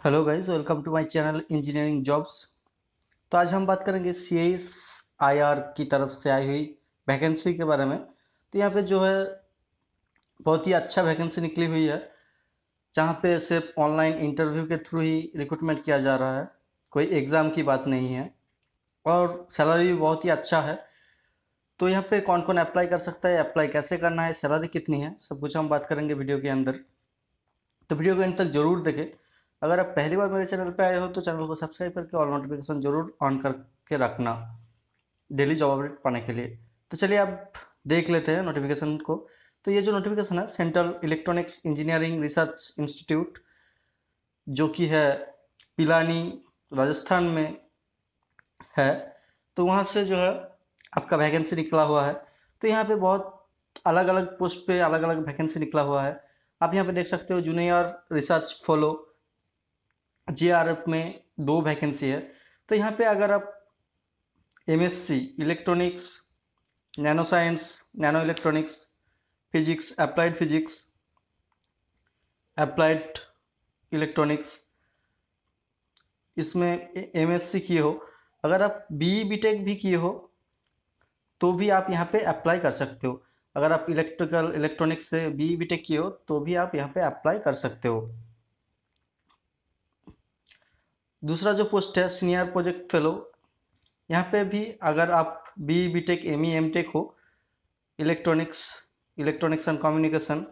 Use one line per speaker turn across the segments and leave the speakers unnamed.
Hello guys, welcome to my channel engineering jobs. तो आज हम बात करेंगे CSIR की तरफ से आई हुई वैकेंसी के बारे में। तो यहाँ पे जो है बहुत ही अच्छा वैकेंसी निकली हुई है, जहाँ पे सिर्फ ऑनलाइन इंटरव्यू के थ्रू ही रिक्रूटमेंट किया जा रहा है, कोई एग्ज़ाम की बात नहीं है। और सैलरी भी बहुत ही अच्छा है। तो यहाँ पे कौन कौन अप्लाई कर सकता है, अप्लाई कैसे करना है, सैलरी कितनी है, सब कुछ हम बात करेंगे वीडियो के अंदर। तो वीडियो को अंत तक जरूर देखें। अगर आप पहली बार मेरे चैनल पर आए हो तो चैनल को सब्सक्राइब करके ऑल नोटिफिकेशन जरूर ऑन करके रखना डेली जॉब अपडेट पाने के लिए। तो चलिए आप देख लेते हैं नोटिफिकेशन को। तो ये जो नोटिफिकेशन है central electronics engineering research institute, जो कि है पिलानी, राजस्थान में है। तो वहाँ से जो है आपका वैकेंसी निकला हुआ है। तो यहाँ पे बहुत अलग अलग पोस्ट पे अलग अलग वैकेंसी निकला हुआ है। आप यहाँ पे देख सकते हो जूनियर रिसर्च फेलो JRF में 2 वैकेंसी है। तो यहाँ पे अगर आप MSc electronics, nano science, nano electronics, physics, applied electronics, इसमें MSc किए हो, अगर आप BE BTech भी किए हो तो भी आप यहाँ पे अप्लाई कर सकते हो। अगर आप इलेक्ट्रॉनिक्स से BE BTech किए हो तो भी आप यहाँ पे अप्लाई कर सकते हो। दूसरा जो पोस्ट है सीनियर प्रोजेक्ट फेलो, यहाँ पे भी अगर आप BE BTech ME MTech हो, इलेक्ट्रॉनिक्स एंड कम्युनिकेशन,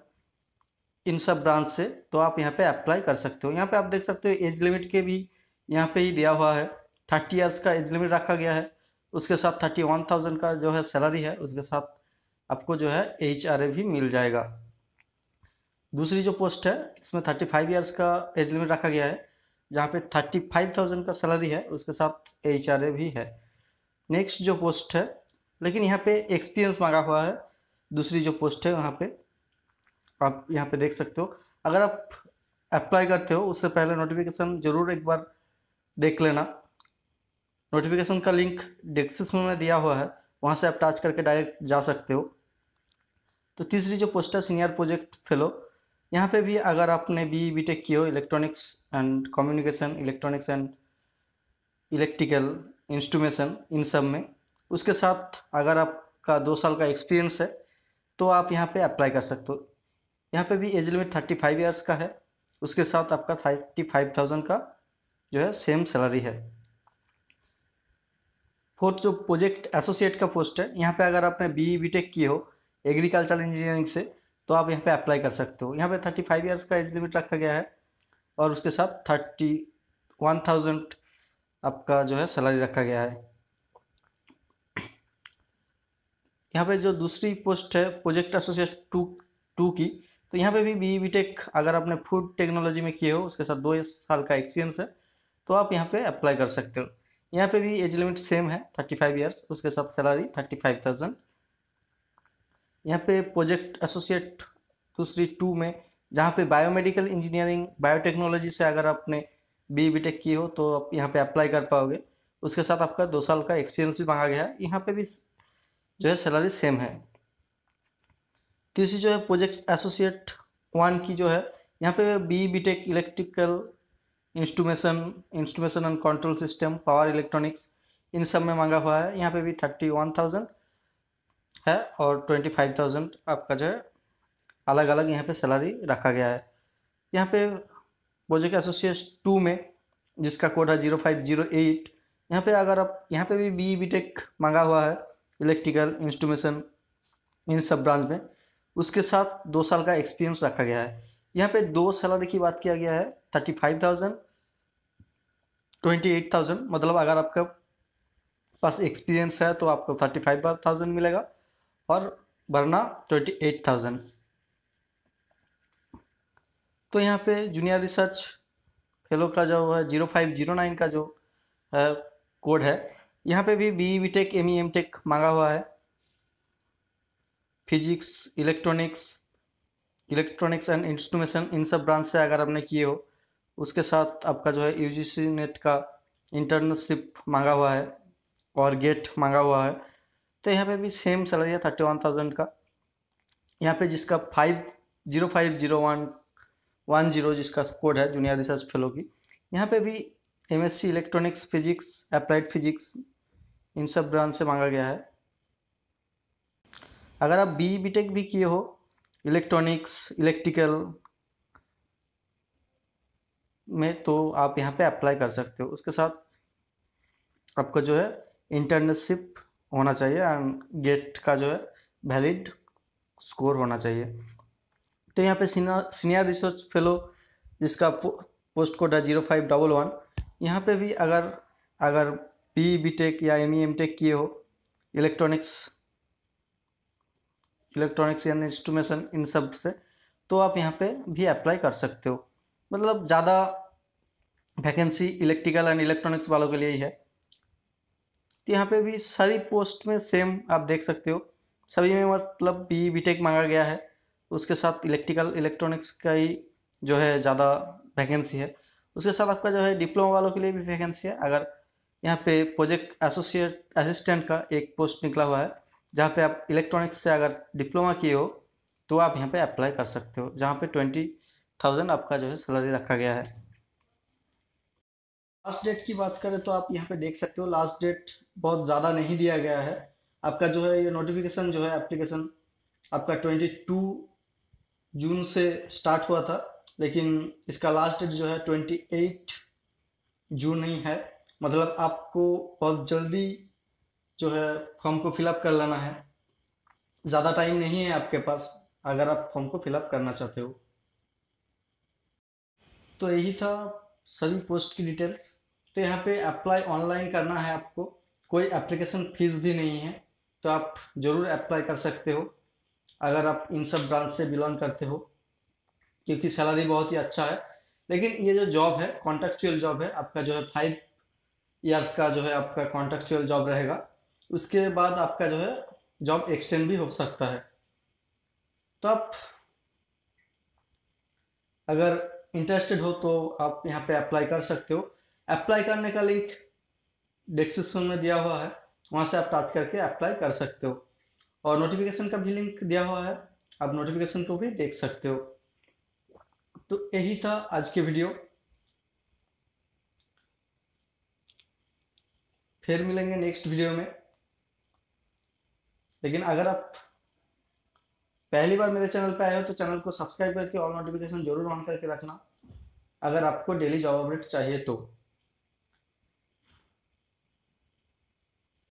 इन सब ब्रांच से, तो आप यहाँ पे अप्लाई कर सकते हो। यहाँ पे आप देख सकते हो एज लिमिट के भी यहाँ पे ही दिया हुआ है। 30 ईयर्स का एज लिमिट रखा गया है। उसके साथ 31,000 का जो है सैलरी है, उसके साथ आपको जो है HRA भी मिल जाएगा। दूसरी जो पोस्ट है इसमें 35 ईयर्स का एज लिमिट रखा गया है, जहाँ पे 35,000 का सैलरी है, उसके साथ HRA भी है। नेक्स्ट जो पोस्ट है, लेकिन यहाँ पे एक्सपीरियंस मांगा हुआ है। दूसरी जो पोस्ट है वहाँ पे आप यहाँ पे देख सकते हो। अगर आप अप्लाई करते हो उससे पहले नोटिफिकेशन जरूर एक बार देख लेना। नोटिफिकेशन का लिंक डिस्क्रिप्शन में दिया हुआ है, वहाँ से आप टच करके डायरेक्ट जा सकते हो। तो तीसरी जो पोस्ट है सीनियर प्रोजेक्ट फेलो, यहाँ पे भी अगर आपने BE BTech की हो electronics and communication, electronics and electrical instrumentation, इन सब में, उसके साथ अगर आपका 2 साल का एक्सपीरियंस है तो आप यहाँ पे अप्लाई कर सकते हो। यहाँ पे भी एज लिमिट 35 ईयर्स का है, उसके साथ आपका 35,000 का जो है सेम सैलरी है। फोर्थ जो प्रोजेक्ट एसोसिएट का पोस्ट है, यहाँ पे अगर आपने BE BTech किए हो एग्रीकल्चर इंजीनियरिंग से तो आप यहाँ पे अप्लाई कर सकते हो। यहाँ पे 35 ईयर्स का एज लिमिट रखा गया है और उसके साथ 31,000 आपका जो है सैलरी रखा गया है। यहाँ पे जो दूसरी पोस्ट है प्रोजेक्ट एसोसिएट टू की, तो यहाँ पे भी BE BTech अगर आपने फूड टेक्नोलॉजी में किए हो, उसके साथ 2 साल का एक्सपीरियंस है, तो आप यहाँ पे अप्लाई कर सकते हो। यहाँ पे भी एज लिमिट सेम है 35 ईयर्स, उसके साथ सैलरी 35,000। यहाँ पे प्रोजेक्ट एसोसिएट दूसरी 2 में, जहाँ पे बायोमेडिकल इंजीनियरिंग बायोटेक्नोलॉजी से अगर आपने BE BTech की हो तो आप यहाँ पे अप्लाई कर पाओगे। उसके साथ आपका 2 साल का एक्सपीरियंस भी मांगा गया है। यहाँ पे भी जो है सैलरी सेम है। तीसरी जो है प्रोजेक्ट एसोसिएट 1 की जो है, यहाँ पे BE BTech electrical instrumentation and control system, power electronics, इन सब में मांगा हुआ है। यहाँ पे भी 31,000 है और 25,000 आपका जो है अलग अलग यहाँ पे सैलरी रखा गया है। यहाँ पे प्रोजेक्ट एसोसिएट 2 में, जिसका कोड है 0508, यहाँ पे अगर आप, यहाँ पे भी BE BTech मांगा हुआ है इलेक्ट्रिकल इंस्ट्रूमेशन, इन सब ब्रांच में, उसके साथ 2 साल का एक्सपीरियंस रखा गया है। यहाँ पे 2 सैलरी की बात किया गया है, 35,000, 28,000, मतलब अगर आपका पास एक्सपीरियंस है तो आपको 35,000 मिलेगा और वरना 28,000। तो यहाँ पे जूनियर रिसर्च फेलो का जो है 0509 का जो है कोड है, यहाँ पे भी BE BTech ME MTech मांगा हुआ है। फिजिक्स, इलेक्ट्रॉनिक्स एंड इंस्ट्रूमेशन, इन सब ब्रांच से अगर आपने किए हो, उसके साथ आपका जो है UGC नेट का इंटर्नशिप मांगा हुआ है और गेट मांगा हुआ है। तो यहाँ पे भी सेम सैलरी है 31,000 का। यहाँ पे जिसका 050110 जिसका कोड है जूनियर रिसर्च फेलो की, यहाँ पे भी MSc electronics physics, applied physics, इन सब ब्रांच से मांगा गया है। अगर आप बी बीटेक भी किए हो इलेक्ट्रॉनिक्स इलेक्ट्रिकल में, तो आप यहाँ पे अप्लाई कर सकते हो। उसके साथ आपका जो है इंटर्नशिप होना चाहिए एंड गेट का जो है वैलिड स्कोर होना चाहिए। तो यहाँ पे सीनियर रिसर्च फेलो जिसका पोस्ट कोड है 0511, यहाँ पे भी अगर अगर बी बीटेक या एम टेक किए हो इलेक्ट्रॉनिक्स एंड इंस्ट्रूमेंटेशन इन सब से, तो आप यहाँ पे भी अप्लाई कर सकते हो। मतलब ज़्यादा वैकेंसी इलेक्ट्रिकल एंड इलेक्ट्रॉनिक्स वालों के लिए ही है। तो यहाँ पे भी सारी पोस्ट में सेम आप देख सकते हो, सभी में मतलब बी बीटेक मांगा गया है। उसके साथ इलेक्ट्रिकल इलेक्ट्रॉनिक्स का ही जो है ज़्यादा वैकेंसी है। उसके साथ आपका जो है डिप्लोमा वालों के लिए भी वैकेंसी है। अगर यहाँ पे प्रोजेक्ट एसोसिएट असिस्टेंट का एक पोस्ट निकला हुआ है, जहाँ पे आप इलेक्ट्रॉनिक्स से अगर डिप्लोमा किए हो तो आप यहाँ पे अप्लाई कर सकते हो, जहाँ पे 20,000 आपका जो है सैलरी रखा गया है। लास्ट डेट की बात करें तो आप यहाँ पे देख सकते हो, लास्ट डेट बहुत ज़्यादा नहीं दिया गया है। आपका जो है ये नोटिफिकेशन जो है एप्लीकेशन आपका 22 जून से स्टार्ट हुआ था, लेकिन इसका लास्ट डेट जो है 28 जून ही है। मतलब आपको बहुत जल्दी जो है फॉर्म को फिलअप कर लेना है, ज़्यादा टाइम नहीं है आपके पास अगर आप फॉर्म को फिलअप करना चाहते हो। तो यही था सभी पोस्ट की डिटेल्स। तो यहाँ पे अप्लाई ऑनलाइन करना है आपको, कोई एप्लीकेशन फीस भी नहीं है, तो आप ज़रूर अप्लाई कर सकते हो अगर आप इन सब ब्रांच से बिलोंग करते हो, क्योंकि सैलरी बहुत ही अच्छा है। लेकिन ये जो जॉब है कॉन्ट्रेक्चुअल जॉब है, आपका जो है 5 ईयर्स का जो है आपका कॉन्ट्रेक्चुअल जॉब रहेगा। उसके बाद आपका जो है जॉब एक्सटेंड भी हो सकता है। तो आप अगर इंटरेस्टेड हो तो आप यहाँ पे अप्लाई कर सकते हो। अप्लाई करने का लिंक डिस्क्रिप्शन में दिया हुआ है, वहाँ से आप टच करके अप्लाई कर सकते हो। और नोटिफिकेशन का भी लिंक दिया हुआ है, आप नोटिफिकेशन को भी देख सकते हो। तो यही था आज की वीडियो, फिर मिलेंगे नेक्स्ट वीडियो में। लेकिन अगर आप पहली बार मेरे चैनल पे आए हो तो चैनल को सब्सक्राइब करके ऑल नोटिफिकेशन जरूर ऑन करके रखना, अगर आपको डेली जॉब अपडेट चाहिए तो।